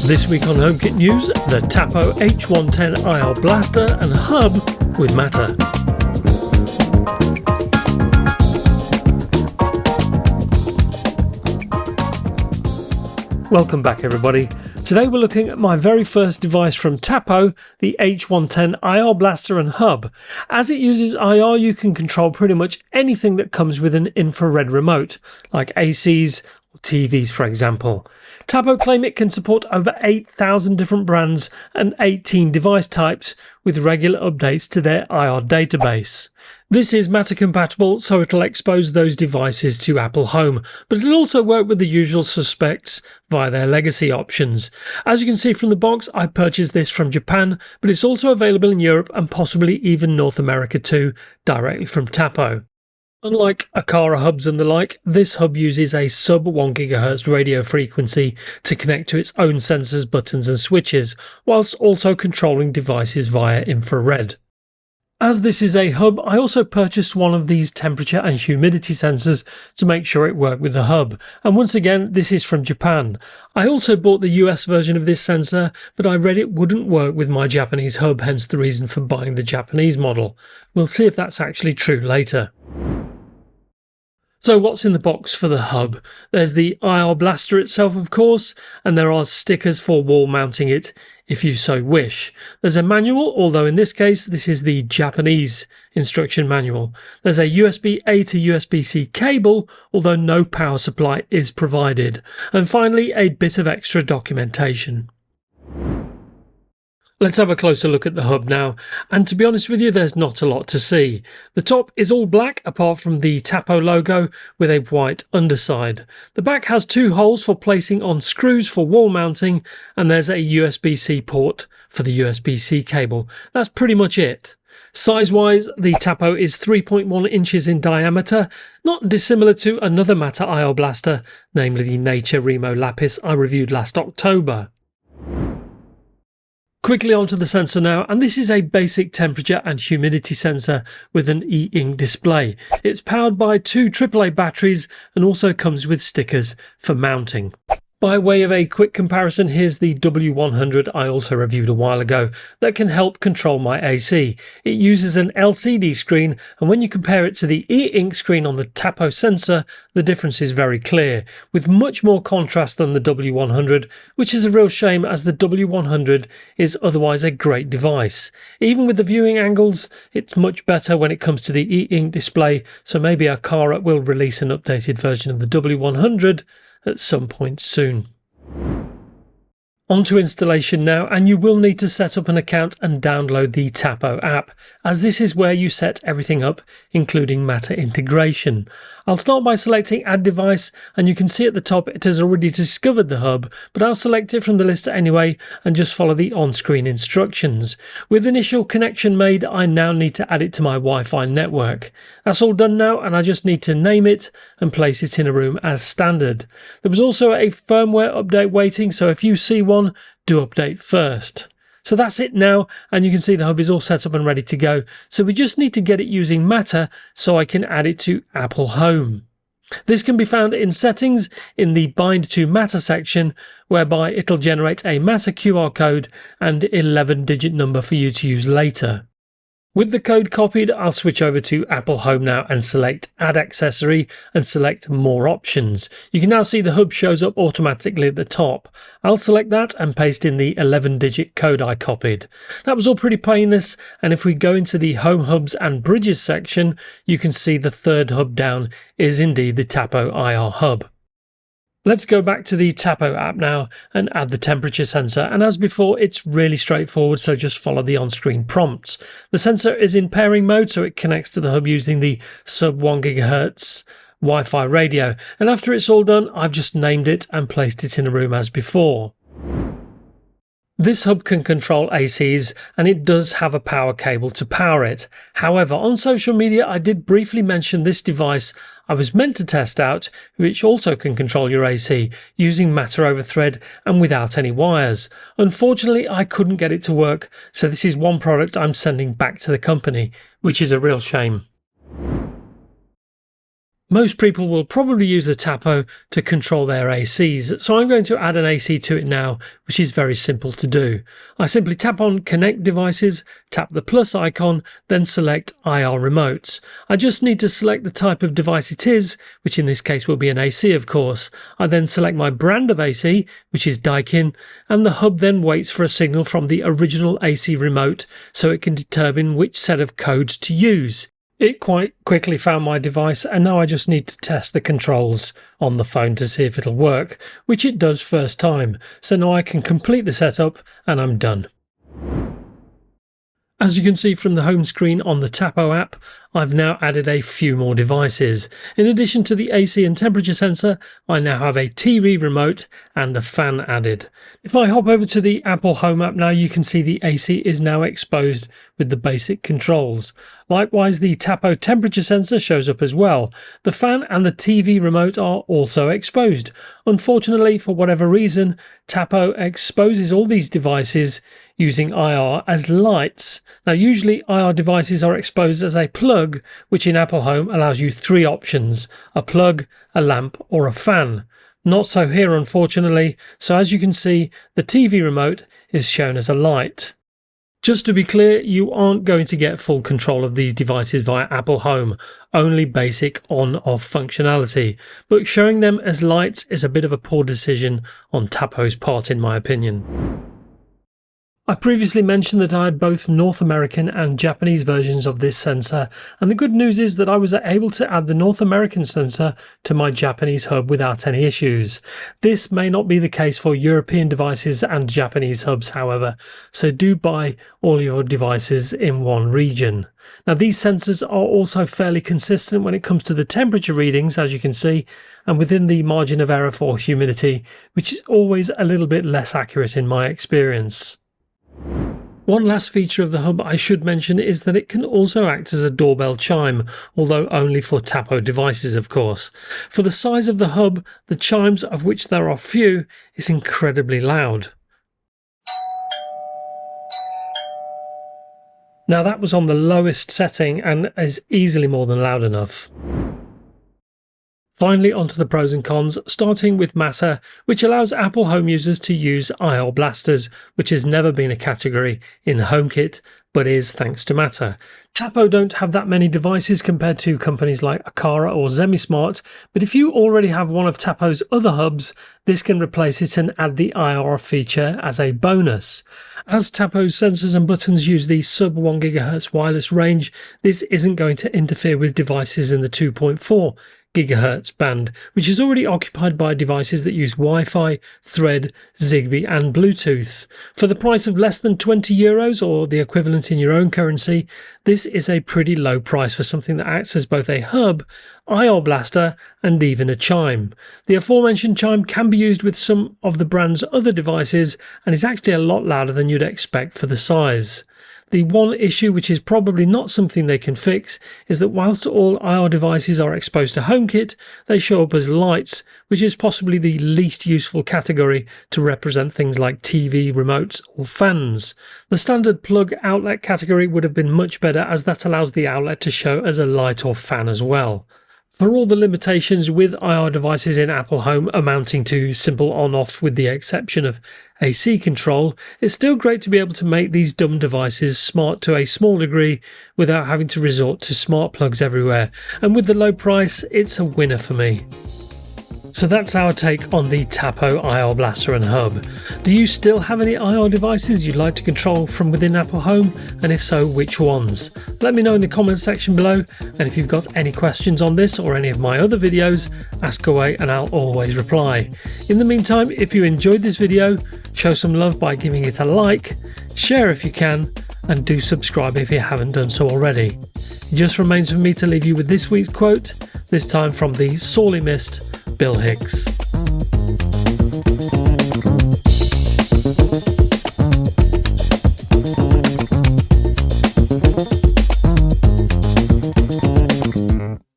This week on HomeKit News, the Tapo H110 IR blaster and hub with Matter. Welcome back everybody. Today we're looking at my very first device from Tapo, the H110 IR blaster and hub. As it uses IR, you can control pretty much anything that comes with an infrared remote, like ACs or TVs for example. Tapo claim it can support over 8,000 different brands and 18 device types with regular updates to their IR database. This is Matter compatible, so it'll expose those devices to Apple Home, but it'll also work with the usual suspects via their legacy options. As you can see from the box, I purchased this from Japan, but it's also available in Europe and possibly even North America too, directly from Tapo. Unlike Aqara hubs and the like, this hub uses a sub 1 GHz radio frequency to connect to its own sensors, buttons and switches, whilst also controlling devices via infrared. As this is a hub, I also purchased one of these temperature and humidity sensors to make sure it worked with the hub, and once again this is from Japan. I also bought the US version of this sensor, but I read it wouldn't work with my Japanese hub, hence the reason for buying the Japanese model. We'll see if that's actually true later. So what's in the box for the hub? There's the IR blaster itself of course, and there are stickers for wall mounting it if you so wish. There's a manual, although in this case this is the Japanese instruction manual. There's a USB-A to USB-C cable, although no power supply is provided. And finally a bit of extra documentation. Let's have a closer look at the hub now, and to be honest with you, there's not a lot to see. The top is all black apart from the Tapo logo with a white underside. The back has two holes for placing on screws for wall mounting, and there's a USB-C port for the USB-C cable. That's pretty much it. Size-wise, the Tapo is 3.1 inches in diameter, not dissimilar to another Matter IR blaster, namely the Nature Remo Lapis I reviewed last October. Quickly onto the sensor now, and this is a basic temperature and humidity sensor with an e-ink display. It's powered by two AAA batteries and also comes with stickers for mounting. By way of a quick comparison, here's the W100 I also reviewed a while ago that can help control my AC. It uses an LCD screen, and when you compare it to the e-ink screen on the Tapo sensor, the difference is very clear, with much more contrast than the W100, which is a real shame as the W100 is otherwise a great device. Even with the viewing angles, it's much better when it comes to the e-ink display, so maybe Aqara will release an updated version of the W100 at some point soon. On to installation now, and you will need to set up an account and download the Tapo app, as this is where you set everything up, including Matter integration. I'll start by selecting Add Device, and you can see at the top it has already discovered the hub, but I'll select it from the list anyway and just follow the on-screen instructions. With initial connection made, I now need to add it to my Wi-Fi network. That's all done now, and I just need to name it and place it in a room as standard. There was also a firmware update waiting, so if you see one, do update first. So that's it now, and you can see the hub is all set up and ready to go. So we just need to get it using Matter so I can add it to Apple Home. This can be found in Settings in the Bind to Matter section, whereby it'll generate a Matter QR code and 11-digit number for you to use later. With the code copied, I'll switch over to Apple Home now and select Add Accessory and select More Options. You can now see the hub shows up automatically at the top. I'll select that and paste in the 11-digit code I copied. That was all pretty painless, and if we go into the Home Hubs and Bridges section, you can see the third hub down is indeed the Tapo IR hub. Let's go back to the Tapo app now and add the temperature sensor, and as before it's really straightforward, so just follow the on-screen prompts. The sensor is in pairing mode, so it connects to the hub using the sub 1 GHz Wi-Fi radio, and after it's all done I've just named it and placed it in a room as before. This hub can control ACs, and it does have a power cable to power it. However, on social media I did briefly mention this device I was meant to test out, which also can control your AC using Matter over Thread and without any wires. Unfortunately, I couldn't get it to work, so this is one product I'm sending back to the company, which is a real shame. Most people will probably use the Tapo to control their ACs, so I'm going to add an AC to it now, which is very simple to do. I simply tap on Connect Devices, tap the plus icon, then select IR Remotes. I just need to select the type of device it is, which in this case will be an AC of course. I then select my brand of AC, which is Daikin, and the hub then waits for a signal from the original AC remote so it can determine which set of codes to use. It quite quickly found my device, and now I just need to test the controls on the phone to see if it'll work, which it does first time. So now I can complete the setup and I'm done. As you can see from the home screen on the Tapo app, I've now added a few more devices. In addition to the AC and temperature sensor, I now have a TV remote and a fan added. If I hop over to the Apple Home app now, you can see the AC is now exposed with the basic controls. Likewise, the Tapo temperature sensor shows up as well. The fan and the TV remote are also exposed. Unfortunately, for whatever reason, Tapo exposes all these devices using IR as lights. Now, usually IR devices are exposed as a plug, which in Apple Home allows you three options: a plug, a lamp, or a fan. Not so here, unfortunately, so as you can see, the TV remote is shown as a light. Just to be clear, you aren't going to get full control of these devices via Apple Home, only basic on-off functionality, but showing them as lights is a bit of a poor decision on Tapo's part in my opinion. I previously mentioned that I had both North American and Japanese versions of this sensor, and the good news is that I was able to add the North American sensor to my Japanese hub without any issues. This may not be the case for European devices and Japanese hubs, however, so do buy all your devices in one region. Now, these sensors are also fairly consistent when it comes to the temperature readings, as you can see, and within the margin of error for humidity, which is always a little bit less accurate in my experience. One last feature of the hub I should mention is that it can also act as a doorbell chime, although only for Tapo devices of course. For the size of the hub, the chimes, of which there are few, is incredibly loud. Now that was on the lowest setting and is easily more than loud enough. Finally, onto the pros and cons, starting with Matter, which allows Apple Home users to use IR blasters, which has never been a category in HomeKit, but is thanks to Matter. Tapo don't have that many devices compared to companies like Aqara or ZemiSmart, but if you already have one of Tapo's other hubs, this can replace it and add the IR feature as a bonus. As Tapo's sensors and buttons use the sub 1 GHz wireless range, this isn't going to interfere with devices in the 2.4 GHz band, which is already occupied by devices that use Wi-Fi, Thread, Zigbee and Bluetooth. For the price of less than €20 or the equivalent in your own currency, this is a pretty low price for something that acts as both a hub, IR blaster and even a chime. The aforementioned chime can be used with some of the brand's other devices and is actually a lot louder than you'd expect for the size. The one issue, which is probably not something they can fix, is that whilst all IR devices are exposed to HomeKit, they show up as lights, which is possibly the least useful category to represent things like TV, remotes or fans. The standard plug outlet category would have been much better, as that allows the outlet to show as a light or fan as well. For all the limitations with IR devices in Apple Home amounting to simple on-off with the exception of AC control, it's still great to be able to make these dumb devices smart to a small degree without having to resort to smart plugs everywhere, and with the low price, it's a winner for me. So that's our take on the Tapo IR Blaster and Hub. Do you still have any IR devices you'd like to control from within Apple Home? And if so, which ones? Let me know in the comments section below, and if you've got any questions on this or any of my other videos, ask away and I'll always reply. In the meantime, if you enjoyed this video, show some love by giving it a like, share if you can, and do subscribe if you haven't done so already. It just remains for me to leave you with this week's quote, this time from the sorely missed Bill Hicks.